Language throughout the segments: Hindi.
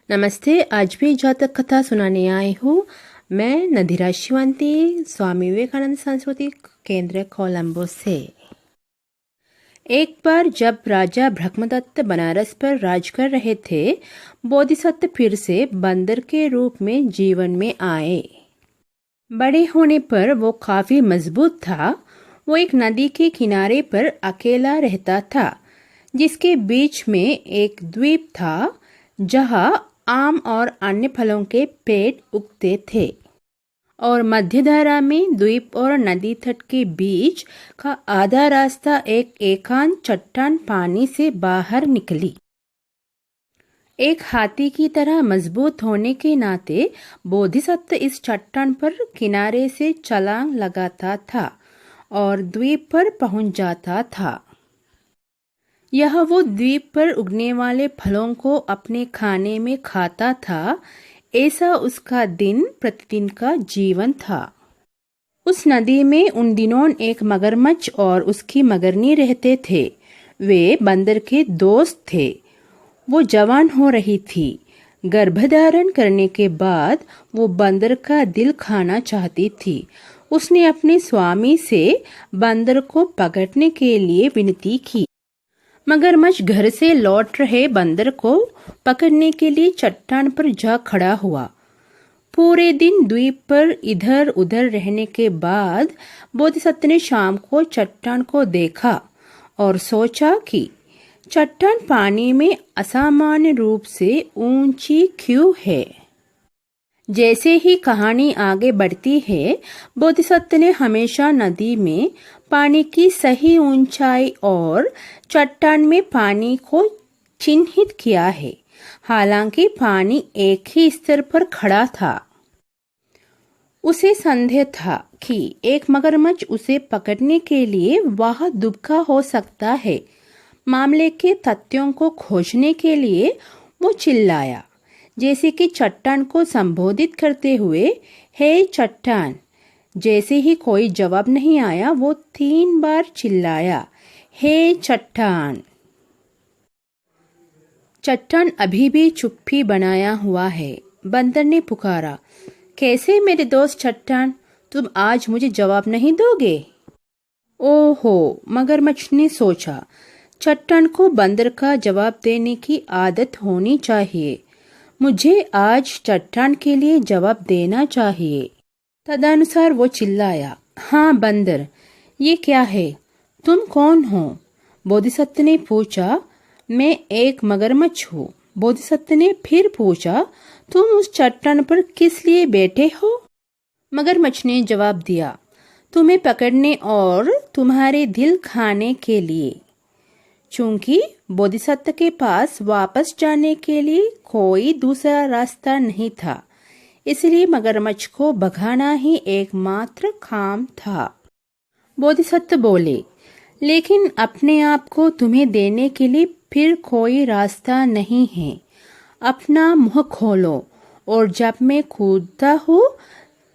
नमस्ते। आज भी जातक कथा सुनाने आई हूँ। मैं नदिरा शिवांती, स्वामी विवेकानंद सांस्कृतिक केंद्र कोलंबो से। एक बार जब राजा ब्रह्मदत्त बनारस पर राज कर रहे थे, बोधिसत्व फिर से बंदर के रूप में जीवन में आए। बड़े होने पर वो काफी मजबूत था। वो एक नदी के किनारे पर अकेला रहता था, जिसके बीच में एक द्वीप था जहाँ आम और अन्य फलों के पेड़ उगते थे। और मध्यधारा में द्वीप और नदी तट के बीच का आधा रास्ता एक एकांत चट्टान पानी से बाहर निकली। एक हाथी की तरह मजबूत होने के नाते बोधिसत्व इस चट्टान पर किनारे से छलांग लगाता था और द्वीप पर पहुंच जाता था। यह वो द्वीप पर उगने वाले फलों को अपने खाने में खाता था। ऐसा उसका दिन प्रतिदिन का जीवन था। उस नदी में उन दिनों एक मगरमच्छ और उसकी मगरनी रहते थे। वे बंदर के दोस्त थे। वो जवान हो रही थी। गर्भधारण करने के बाद वो बंदर का दिल खाना चाहती थी। उसने अपने स्वामी से बंदर को पकड़ने के लिए विनती की। मगरमच्छ घर से लौट रहे बंदर को पकड़ने के लिए चट्टान पर जा खड़ा हुआ। पूरे दिन द्वीप पर इधर उधर रहने के बाद बोधिसत्व ने शाम को चट्टान को देखा और सोचा कि चट्टान पानी में असामान्य रूप से ऊंची क्यों है। जैसे ही कहानी आगे बढ़ती है, बोधिसत्व ने हमेशा नदी में पानी की सही ऊंचाई और चट्टान में पानी को चिन्हित किया है। हालांकि पानी एक ही स्तर पर खड़ा था। उसे संदेह था कि एक मगरमच्छ उसे पकड़ने के लिए वहां दुबका हो सकता है। मामले के तथ्यों को खोजने के लिए वो चिल्लाया, जैसे कि चट्टान को संबोधित करते हुए, हे चट्टान। जैसे ही कोई जवाब नहीं आया, वो 3 बार चिल्लाया, हे चट्टान। चट्टान अभी भी चुप्पी बनाया हुआ है। बंदर ने पुकारा, कैसे मेरे दोस्त चट्टान, तुम आज मुझे जवाब नहीं दोगे? ओहो, मगरमच्छ ने सोचा, चट्टान को बंदर का जवाब देने की आदत होनी चाहिए। मुझे आज चट्टान के लिए जवाब देना चाहिए। तदनुसार वो चिल्लाया, हाँ बंदर, ये क्या है? तुम कौन हो? बोधिसत्व ने पूछा, मैं एक मगरमच्छ हूँ। बोधिसत्व ने फिर पूछा, तुम उस चट्टान पर किस लिए बैठे हो? मगरमच्छ ने जवाब दिया, तुम्हें पकड़ने और तुम्हारे दिल खाने के लिए। चूंकि बोधिसत्व के पास वापस जाने के लिए कोई दूसरा रास्ता नहीं था, इसलिए मगरमच्छ को भगाना ही एकमात्र काम था। बोधिसत्व बोले, लेकिन अपने आप को तुम्हें देने के लिए फिर कोई रास्ता नहीं है। अपना मुंह खोलो और जब मैं कूदता हूँ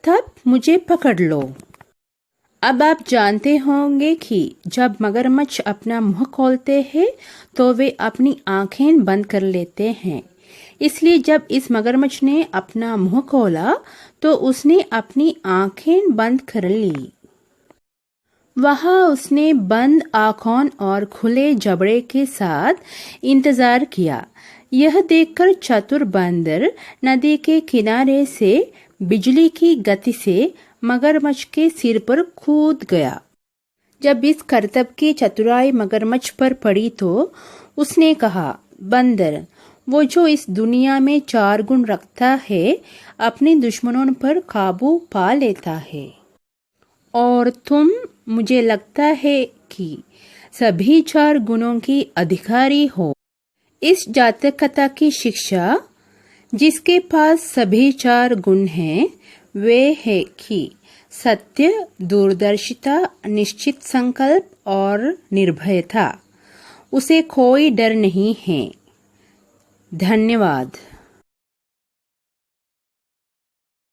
तब मुझे पकड़ लो। अब आप जानते होंगे कि जब मगरमच्छ अपना मुंह खोलते हैं तो वे अपनी आंखें बंद कर लेते हैं। इसलिए जब इस मगरमच्छ ने अपना मुंह खोला तो उसने अपनी आंखें बंद कर ली। वहां उसने बंद आंखों और खुले जबड़े के साथ इंतजार किया। यह देखकर चतुर बंदर नदी के किनारे से बिजली की गति से मगरमच्छ के सिर पर कूद गया। जब इस करतब की चतुराई मगरमच्छ पर पड़ी तो उसने कहा, बंदर, वो जो इस दुनिया में 4 गुण रखता है, अपने दुश्मनों पर काबू पा लेता है। और तुम, मुझे लगता है कि सभी 4 गुणों की अधिकारी हो। इस जातक कथा की शिक्षा, जिसके पास सभी 4 गुण हैं, वे है कि सत्य, दूरदर्शिता, निश्चित संकल्प और निर्भयता। उसे कोई डर नहीं है। धन्यवाद।